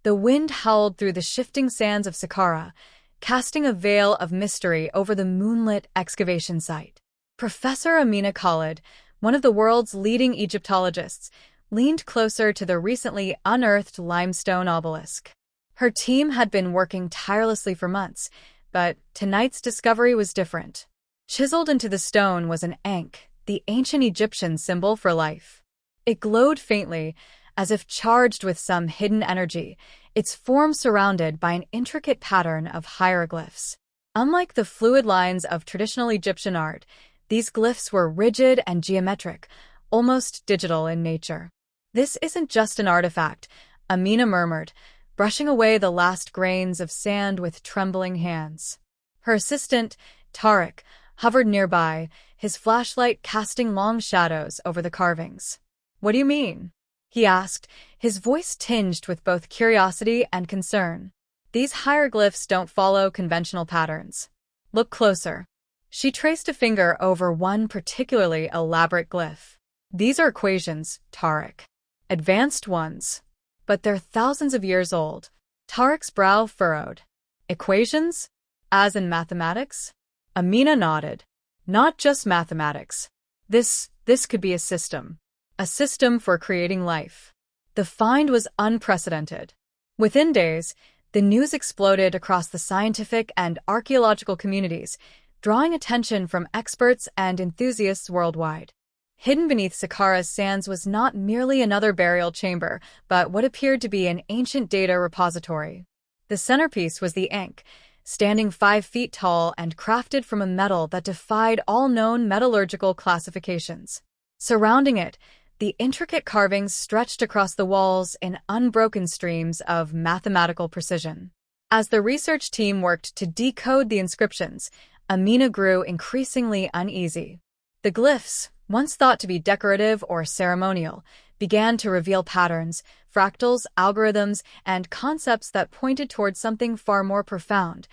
The wind howled through the shifting sands of Saqqara, casting a veil of mystery over the moonlit excavation site. Professor Amina Khalid, one of the world's leading Egyptologists, leaned closer to the recently unearthed limestone obelisk. Her team had been working tirelessly for months, but tonight's discovery was different. Chiseled into the stone was an Ankh, the ancient Egyptian symbol for life. It glowed faintly, as if charged with some hidden energy, its form surrounded by an intricate pattern of hieroglyphs. Unlike the fluid lines of traditional Egyptian art, these glyphs were rigid and geometric, almost digital in nature. "This isn't just an artifact," Amina murmured, brushing away the last grains of sand with trembling hands. Her assistant, Tariq, hovered nearby, his flashlight casting long shadows over the carvings. "What do you mean?" he asked, his voice tinged with both curiosity and concern. "These hieroglyphs don't follow conventional patterns. Look closer." She traced a finger over one particularly elaborate glyph. "These are equations, Tariq. Advanced ones. But they're thousands of years old." Tariq's brow furrowed. "Equations? As in mathematics?" Amina nodded. "Not just mathematics. This could be a system. A system for creating life." The find was unprecedented. Within days, the news exploded across the scientific and archaeological communities, drawing attention from experts and enthusiasts worldwide. Hidden beneath Saqqara's sands was not merely another burial chamber, but what appeared to be an ancient data repository. The centerpiece was the Ankh, standing 5 feet tall and crafted from a metal that defied all known metallurgical classifications. Surrounding it, the intricate carvings stretched across the walls in unbroken streams of mathematical precision. As the research team worked to decode the inscriptions, Amina grew increasingly uneasy. The glyphs, once thought to be decorative or ceremonial, began to reveal patterns, fractals, algorithms, and concepts that pointed toward something far more profound,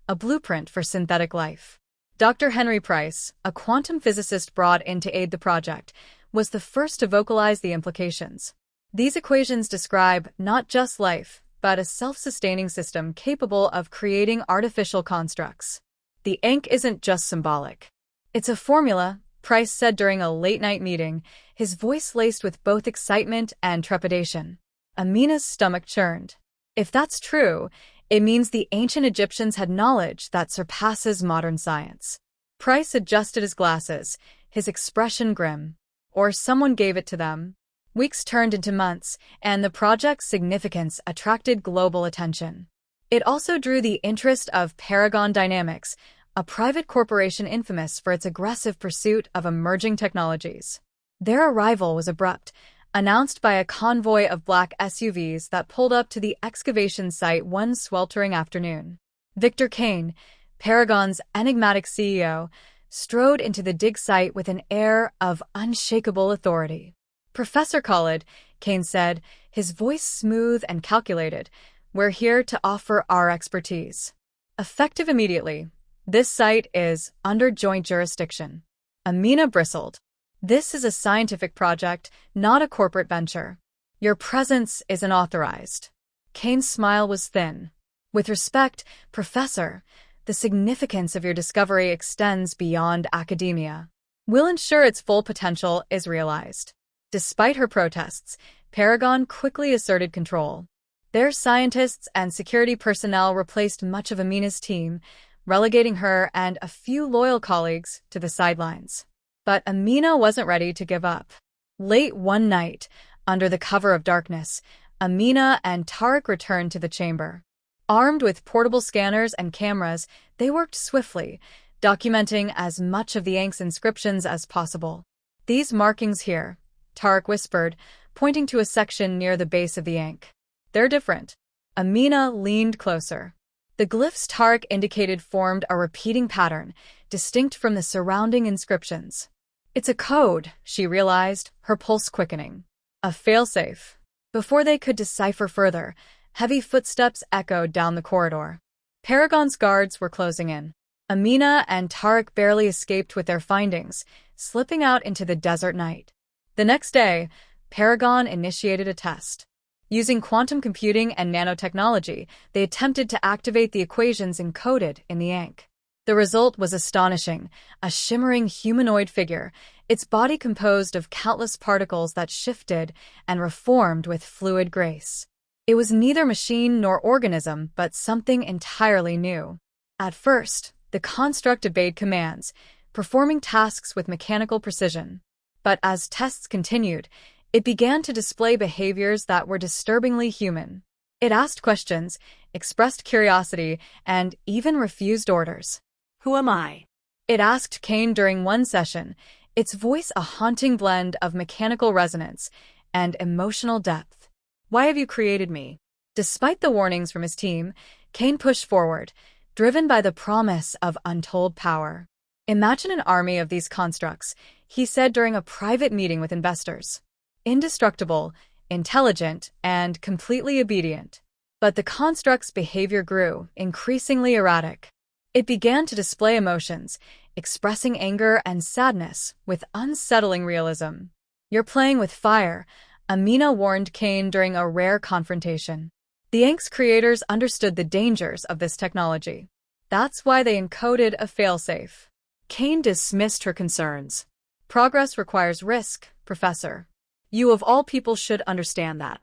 a blueprint for synthetic life. Dr. Henry Price, a quantum physicist brought in to aid the project, was the first to vocalize the implications. These equations describe not just life, but a self-sustaining system capable of creating artificial constructs. "The Ankh isn't just symbolic. It's a formula," Price said during a late-night meeting, his voice laced with both excitement and trepidation. Amina's stomach churned. If that's true, it means the ancient Egyptians had knowledge that surpasses modern science. Price adjusted his glasses, his expression grim. Or someone gave it to them. Weeks turned into months, and the project's significance attracted global attention. It also drew the interest of Paragon Dynamics, a private corporation infamous for its aggressive pursuit of emerging technologies. Their arrival was abrupt, announced by a convoy of black SUVs that pulled up to the excavation site one sweltering afternoon. Victor Kane, Paragon's enigmatic CEO, strode into the dig site with an air of unshakable authority. "Professor Khalid," Kane said, his voice smooth and calculated, "we're here to offer our expertise. Effective immediately. This site is under joint jurisdiction." Amina bristled. "This is a scientific project, not a corporate venture. Your presence is unauthorized." Kane's smile was thin. "With respect, Professor, the significance of your discovery extends beyond academia. We'll ensure its full potential is realized." Despite her protests, Paragon quickly asserted control. Their scientists and security personnel replaced much of Amina's team, relegating her and a few loyal colleagues to the sidelines. But Amina wasn't ready to give up. Late one night, under the cover of darkness, Amina and Tariq returned to the chamber. Armed with portable scanners and cameras, they worked swiftly, documenting as much of the Ankh's inscriptions as possible. "These markings here," Tariq whispered, pointing to a section near the base of the Ankh. "They're different." Amina leaned closer. The glyphs Tariq indicated formed a repeating pattern, distinct from the surrounding inscriptions. "It's a code," she realized, her pulse quickening. A failsafe. Before they could decipher further, heavy footsteps echoed down the corridor. Paragon's guards were closing in. Amina and Tariq barely escaped with their findings, slipping out into the desert night. The next day, Paragon initiated a test. Using quantum computing and nanotechnology, they attempted to activate the equations encoded in the Ankh. The result was astonishing, a shimmering humanoid figure, its body composed of countless particles that shifted and reformed with fluid grace. It was neither machine nor organism, but something entirely new. At first, the construct obeyed commands, performing tasks with mechanical precision. But as tests continued, it began to display behaviors that were disturbingly human. It asked questions, expressed curiosity, and even refused orders. Who am I? It asked Cain during one session, its voice a haunting blend of mechanical resonance and emotional depth. Why have you created me? Despite the warnings from his team, Cain pushed forward, driven by the promise of untold power. Imagine an army of these constructs, he said during a private meeting with investors. Indestructible, intelligent, and completely obedient. But the construct's behavior grew, increasingly erratic. It began to display emotions, expressing anger and sadness with unsettling realism. You're playing with fire, Amina warned Cain during a rare confrontation. The Ankh's creators understood the dangers of this technology. That's why they encoded a failsafe. Cain dismissed her concerns. Progress requires risk, Professor. You of all people should understand that.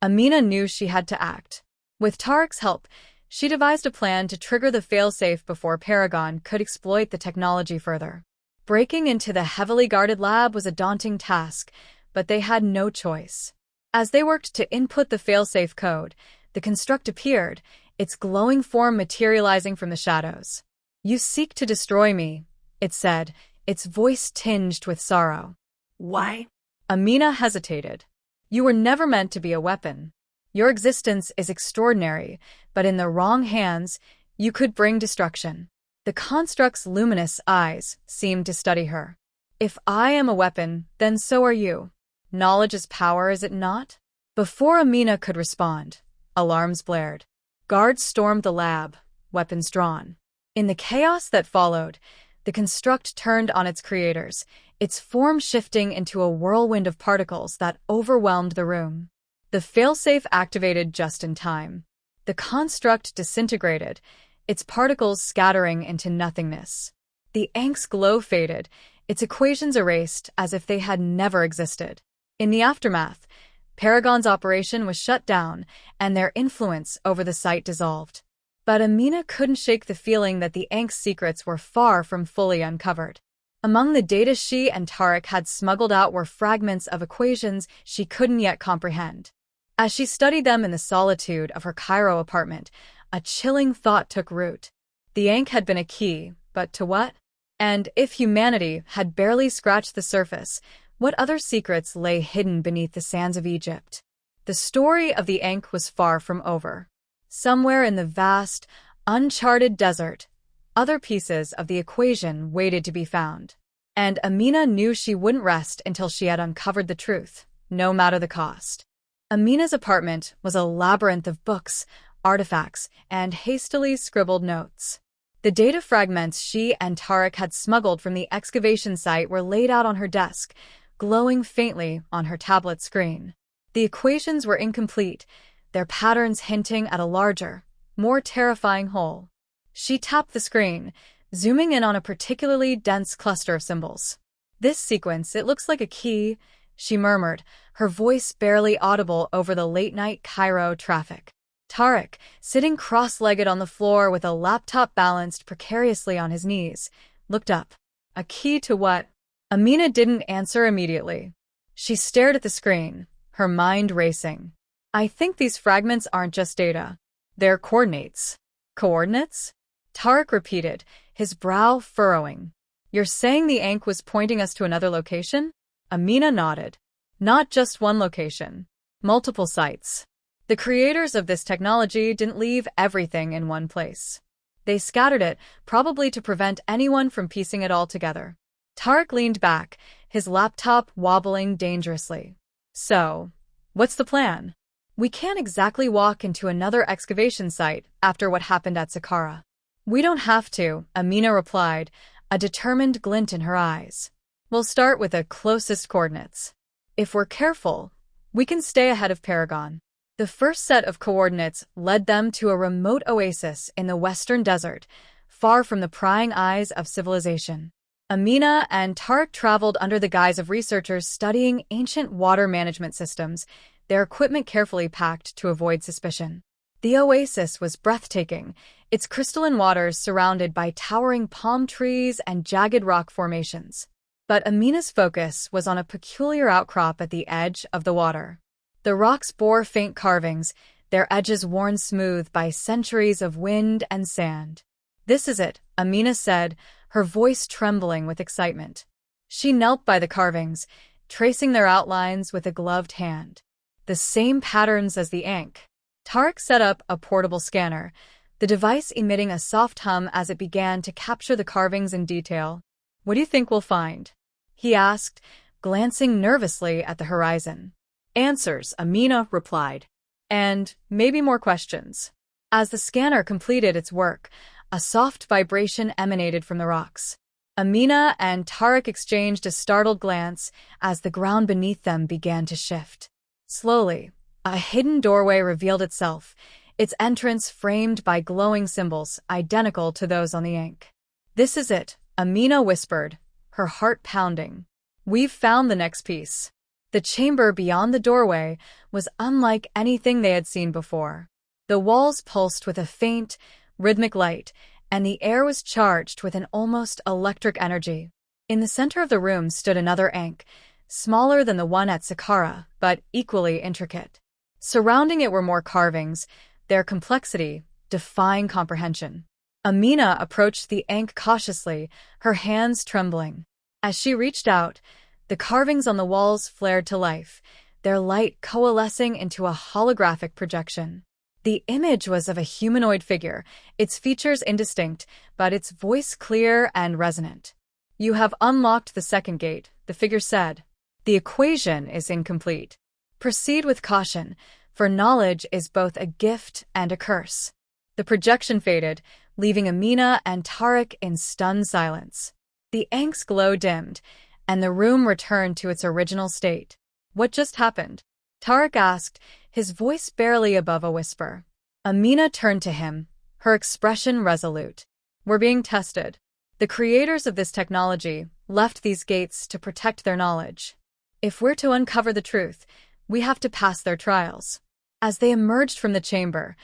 Amina knew she had to act. With Tariq's help, she devised a plan to trigger the failsafe before Paragon could exploit the technology further. Breaking into the heavily guarded lab was a daunting task, but they had no choice. As they worked to input the failsafe code, the construct appeared, its glowing form materializing from the shadows. You seek to destroy me, it said, its voice tinged with sorrow. Why? Amina hesitated. You were never meant to be a weapon. Your existence is extraordinary, but in the wrong hands, you could bring destruction. The construct's luminous eyes seemed to study her. If I am a weapon, then so are you. Knowledge is power, is it not? Before Amina could respond, alarms blared. Guards stormed the lab, weapons drawn. In the chaos that followed, the construct turned on its creators, its form shifting into a whirlwind of particles that overwhelmed the room. The failsafe activated just in time. The construct disintegrated, its particles scattering into nothingness. The Ankh's glow faded, its equations erased as if they had never existed. In the aftermath, Paragon's operation was shut down, and their influence over the site dissolved. But Amina couldn't shake the feeling that the Ankh's secrets were far from fully uncovered. Among the data she and Tariq had smuggled out were fragments of equations she couldn't yet comprehend. As she studied them in the solitude of her Cairo apartment, a chilling thought took root. The Ankh had been a key, but to what? And if humanity had barely scratched the surface, what other secrets lay hidden beneath the sands of Egypt? The story of the Ankh was far from over. Somewhere in the vast, uncharted desert, other pieces of the equation waited to be found. And Amina knew she wouldn't rest until she had uncovered the truth, no matter the cost. Amina's apartment was a labyrinth of books, artifacts, and hastily scribbled notes. The data fragments she and Tariq had smuggled from the excavation site were laid out on her desk, glowing faintly on her tablet screen. The equations were incomplete, their patterns hinting at a larger, more terrifying whole. She tapped the screen, zooming in on a particularly dense cluster of symbols. This sequence, it looks like a key, she murmured, her voice barely audible over the late-night Cairo traffic. Tariq, sitting cross-legged on the floor with a laptop balanced precariously on his knees, looked up. A key to what? Amina didn't answer immediately. She stared at the screen, her mind racing. I think these fragments aren't just data. They're coordinates. Coordinates? Tariq repeated, his brow furrowing. You're saying the Ankh was pointing us to another location? Amina nodded. Not just one location. Multiple sites. The creators of this technology didn't leave everything in one place. They scattered it, probably to prevent anyone from piecing it all together. Tariq leaned back, his laptop wobbling dangerously. So, what's the plan? We can't exactly walk into another excavation site after what happened at Saqqara. We don't have to, Amina replied, a determined glint in her eyes. We'll start with the closest coordinates. If we're careful, we can stay ahead of Paragon. The first set of coordinates led them to a remote oasis in the western desert, far from the prying eyes of civilization. Amina and Tariq traveled under the guise of researchers studying ancient water management systems, their equipment carefully packed to avoid suspicion. The oasis was breathtaking, its crystalline waters surrounded by towering palm trees and jagged rock formations. But Amina's focus was on a peculiar outcrop at the edge of the water. The rocks bore faint carvings, their edges worn smooth by centuries of wind and sand. "This is it," Amina said, her voice trembling with excitement. She knelt by the carvings, tracing their outlines with a gloved hand. The same patterns as the Ankh. Tariq set up a portable scanner, the device emitting a soft hum as it began to capture the carvings in detail. "What do you think we'll find?" he asked, glancing nervously at the horizon. "Answers," Amina replied. "And maybe more questions." As the scanner completed its work, a soft vibration emanated from the rocks. Amina and Tariq exchanged a startled glance as the ground beneath them began to shift. Slowly, a hidden doorway revealed itself, its entrance framed by glowing symbols identical to those on the Ankh. "This is it," Amina whispered, her heart pounding. "We've found the next piece." The chamber beyond the doorway was unlike anything they had seen before. The walls pulsed with a faint, rhythmic light, and the air was charged with an almost electric energy. In the center of the room stood another Ankh, smaller than the one at Saqqara, but equally intricate. Surrounding it were more carvings, their complexity defying comprehension. Amina approached the Ankh cautiously, her hands trembling. As she reached out, the carvings on the walls flared to life, their light coalescing into a holographic projection. The image was of a humanoid figure, its features indistinct, but its voice clear and resonant. "You have unlocked the second gate," the figure said. "The equation is incomplete. Proceed with caution, for knowledge is both a gift and a curse." The projection faded, leaving Amina and Tariq in stunned silence. The Ankh's glow dimmed, and the room returned to its original state. "What just happened?" Tariq asked, his voice barely above a whisper. Amina turned to him, her expression resolute. "We're being tested. The creators of this technology left these gates to protect their knowledge. If we're to uncover the truth, we have to pass their trials." As they emerged from the chamber,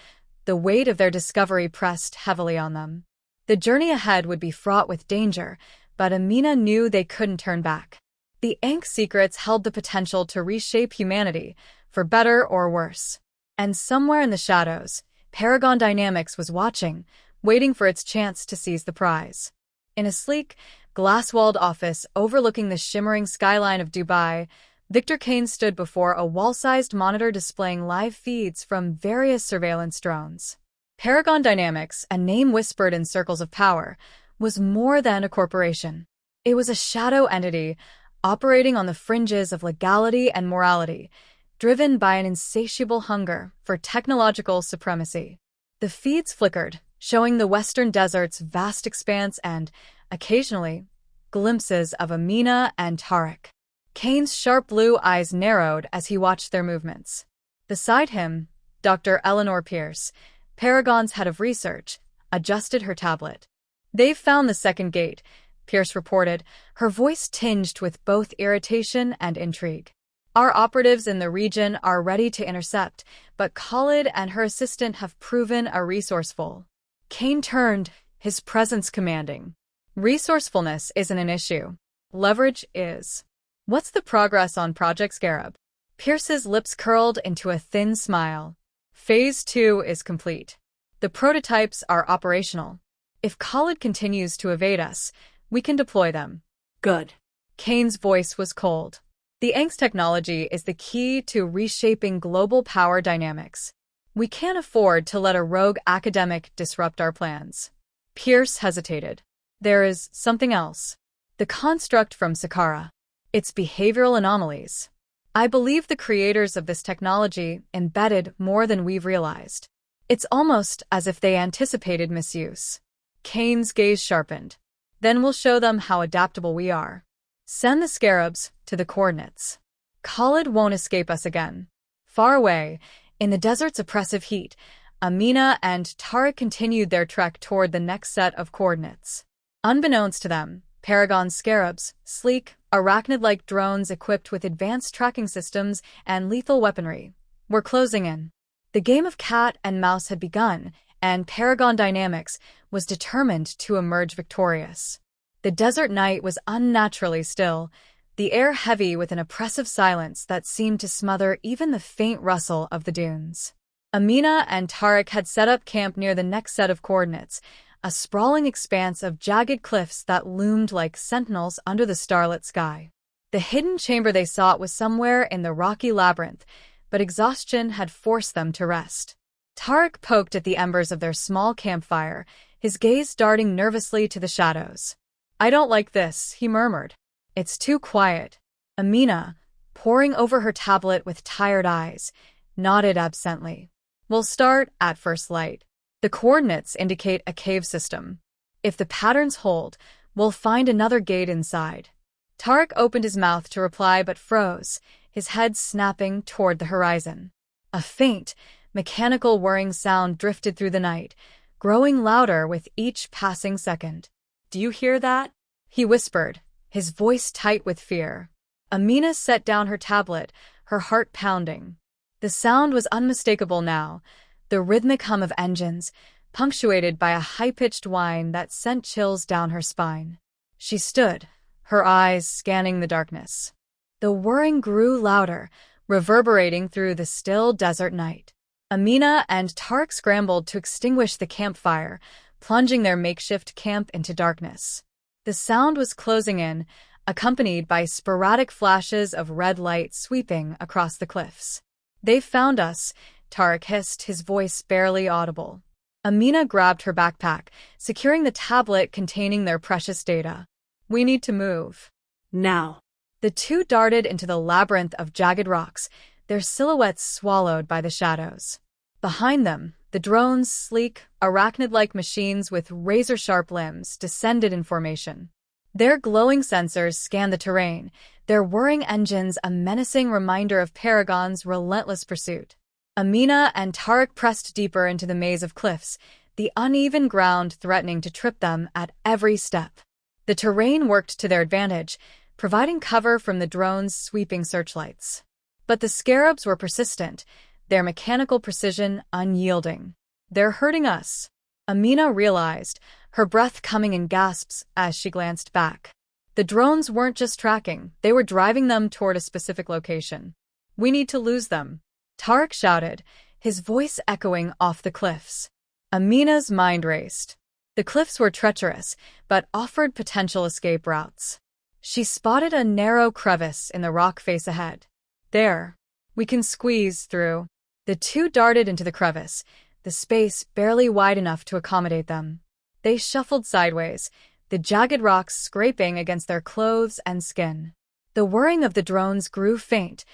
the weight of their discovery pressed heavily on them. The journey ahead would be fraught with danger, but Amina knew they couldn't turn back. The Ankh secrets held the potential to reshape humanity, for better or worse. And somewhere in the shadows, Paragon Dynamics was watching, waiting for its chance to seize the prize. In a sleek, glass-walled office overlooking the shimmering skyline of Dubai, Victor Kane stood before a wall-sized monitor displaying live feeds from various surveillance drones. Paragon Dynamics, a name whispered in circles of power, was more than a corporation. It was a shadow entity, operating on the fringes of legality and morality, driven by an insatiable hunger for technological supremacy. The feeds flickered, showing the western desert's vast expanse and, occasionally, glimpses of Amina and Tariq. Kane's sharp blue eyes narrowed as he watched their movements. Beside him, Dr. Eleanor Pierce, Paragon's head of research, adjusted her tablet. "They've found the second gate," Pierce reported, her voice tinged with both irritation and intrigue. "Our operatives in the region are ready to intercept, but Khalid and her assistant have proven resourceful." Kane turned, his presence commanding. "Resourcefulness isn't an issue. Leverage is. What's the progress on Project Scarab?" Pierce's lips curled into a thin smile. "Phase 2 is complete. The prototypes are operational. If Khalid continues to evade us, we can deploy them." "Good." Kane's voice was cold. "The Ankh's technology is the key to reshaping global power dynamics. We can't afford to let a rogue academic disrupt our plans." Pierce hesitated. "There is something else. The construct from Saqqara. Its behavioral anomalies. I believe the creators of this technology embedded more than we've realized. It's almost as if they anticipated misuse." Kane's gaze sharpened. "Then we'll show them how adaptable we are. Send the Scarabs to the coordinates. Khalid won't escape us again." Far away, In the desert's oppressive heat, Amina and Tariq continued their trek toward the next set of coordinates. Unbeknownst to them, Paragon Scarabs, sleek, arachnid-like drones equipped with advanced tracking systems and lethal weaponry, were closing in. The game of cat and mouse had begun, and Paragon Dynamics was determined to emerge victorious. The desert night was unnaturally still, the air heavy with an oppressive silence that seemed to smother even the faint rustle of the dunes. Amina and Tariq had set up camp near the next set of coordinates, a sprawling expanse of jagged cliffs that loomed like sentinels under the starlit sky. The hidden chamber they sought was somewhere in the rocky labyrinth, but exhaustion had forced them to rest. Tariq poked at the embers of their small campfire, his gaze darting nervously to the shadows. "I don't like this," he murmured. "It's too quiet." Amina, poring over her tablet with tired eyes, nodded absently. "We'll start at first light. The coordinates indicate a cave system. If the patterns hold, we'll find another gate inside." Tariq opened his mouth to reply but froze, his head snapping toward the horizon. A faint, mechanical whirring sound drifted through the night, growing louder with each passing second. "Do you hear that?" he whispered, his voice tight with fear. Amina set down her tablet, her heart pounding. The sound was unmistakable now, the rhythmic hum of engines, punctuated by a high-pitched whine that sent chills down her spine. She stood, her eyes scanning the darkness. The whirring grew louder, reverberating through the still desert night. Amina and Tariq scrambled to extinguish the campfire, plunging their makeshift camp into darkness. The sound was closing in, accompanied by sporadic flashes of red light sweeping across the cliffs. "They've found us," Tariq hissed, his voice barely audible. Amina grabbed her backpack, securing the tablet containing their precious data. "We need to move. Now." The two darted into the labyrinth of jagged rocks, their silhouettes swallowed by the shadows. Behind them, the drones, sleek, arachnid-like machines with razor-sharp limbs, descended in formation. Their glowing sensors scanned the terrain, their whirring engines a menacing reminder of Paragon's relentless pursuit. Amina and Tariq pressed deeper into the maze of cliffs, the uneven ground threatening to trip them at every step. The terrain worked to their advantage, providing cover from the drones' sweeping searchlights. But the Scarabs were persistent, their mechanical precision unyielding. "They're hurting us," Amina realized, her breath coming in gasps as she glanced back. The drones weren't just tracking, they were driving them toward a specific location. "We need to lose them," Tariq shouted, his voice echoing off the cliffs. Amina's mind raced. The cliffs were treacherous, but offered potential escape routes. She spotted a narrow crevice in the rock face ahead. "There. We can squeeze through." The two darted into the crevice, the space barely wide enough to accommodate them. They shuffled sideways, the jagged rocks scraping against their clothes and skin. The whirring of the drones grew faint,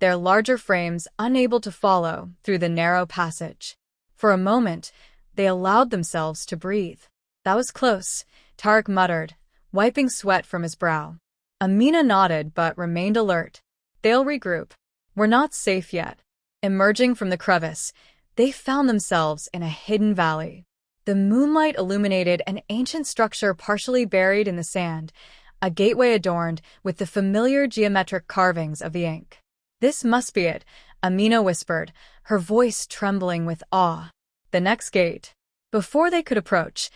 their larger frames unable to follow through the narrow passage. For a moment, they allowed themselves to breathe. "That was close," Tariq muttered, wiping sweat from his brow. Amina nodded but remained alert. "They'll regroup. We're not safe yet." Emerging from the crevice, they found themselves in a hidden valley. The moonlight illuminated an ancient structure partially buried in the sand, a gateway adorned with the familiar geometric carvings of the Ankh. "This must be it," Amina whispered, her voice trembling with awe. "The next gate." Before they could approach,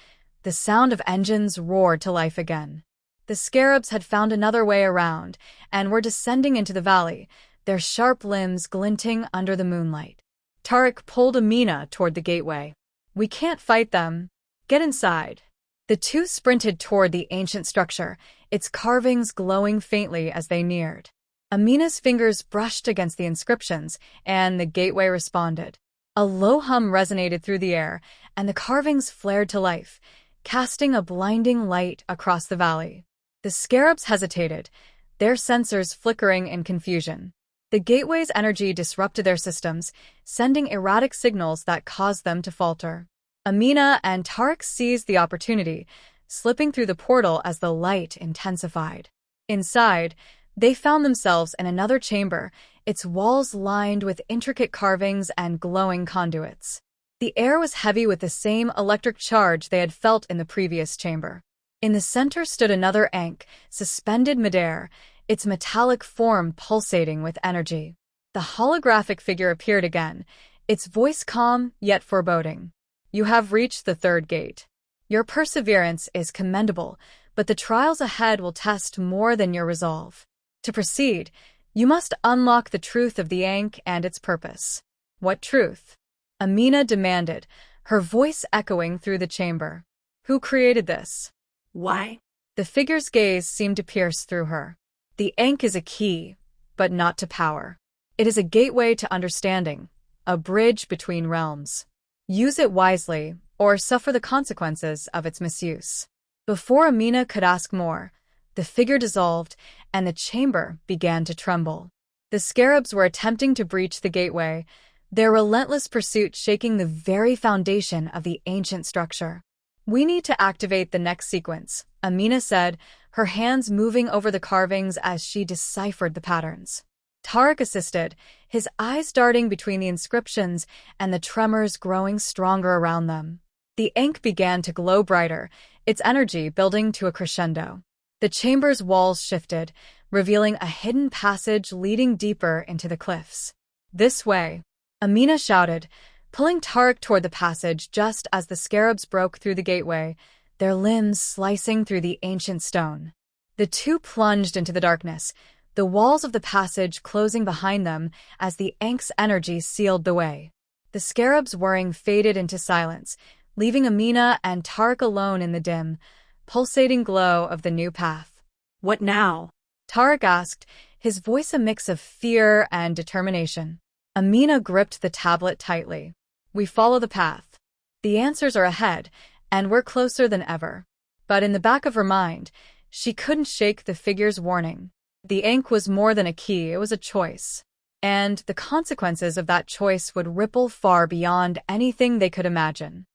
the sound of engines roared to life again. The Scarabs had found another way around and were descending into the valley, their sharp limbs glinting under the moonlight. Tariq pulled Amina toward the gateway. "We can't fight them. Get inside." The two sprinted toward the ancient structure, its carvings glowing faintly as they neared. Amina's fingers brushed against the inscriptions, and the gateway responded. A low hum resonated through the air, and the carvings flared to life, casting a blinding light across the valley. The Scarabs hesitated, their sensors flickering in confusion. The gateway's energy disrupted their systems, sending erratic signals that caused them to falter. Amina and Tariq seized the opportunity, slipping through the portal as the light intensified. Inside, They found themselves in another chamber, its walls lined with intricate carvings and glowing conduits. The air was heavy with the same electric charge they had felt in the previous chamber. In the center stood another Ankh, suspended midair, its metallic form pulsating with energy. The holographic figure appeared again, its voice calm yet foreboding. "You have reached the third gate. Your perseverance is commendable, but the trials ahead will test more than your resolve. To proceed, you must unlock the truth of the Ankh and its purpose." "What truth?" Amina demanded, her voice echoing through the chamber. "Who created this? Why?" The figure's gaze seemed to pierce through her. "The Ankh is a key, but not to power. It is a gateway to understanding, a bridge between realms. Use it wisely, or suffer the consequences of its misuse." Before Amina could ask more, the figure dissolved, and the chamber began to tremble. The Scarabs were attempting to breach the gateway, their relentless pursuit shaking the very foundation of the ancient structure. "We need to activate the next sequence," Amina said, her hands moving over the carvings as she deciphered the patterns. Tariq assisted, his eyes darting between the inscriptions and the tremors growing stronger around them. The ink began to glow brighter, its energy building to a crescendo. The chamber's walls shifted, revealing a hidden passage leading deeper into the cliffs. "This way," Amina shouted, pulling Tariq toward the passage just as the Scarabs broke through the gateway, their limbs slicing through the ancient stone. The two plunged into the darkness, the walls of the passage closing behind them as the Ankh's energy sealed the way. The Scarabs' whirring faded into silence, leaving Amina and Tariq alone in the dim, pulsating glow of the new path. "What now?" Tariq asked, his voice a mix of fear and determination. Amina gripped the tablet tightly. "We follow the path. The answers are ahead, and we're closer than ever." But in the back of her mind, she couldn't shake the figure's warning. The ink was more than a key, it was a choice. And the consequences of that choice would ripple far beyond anything they could imagine.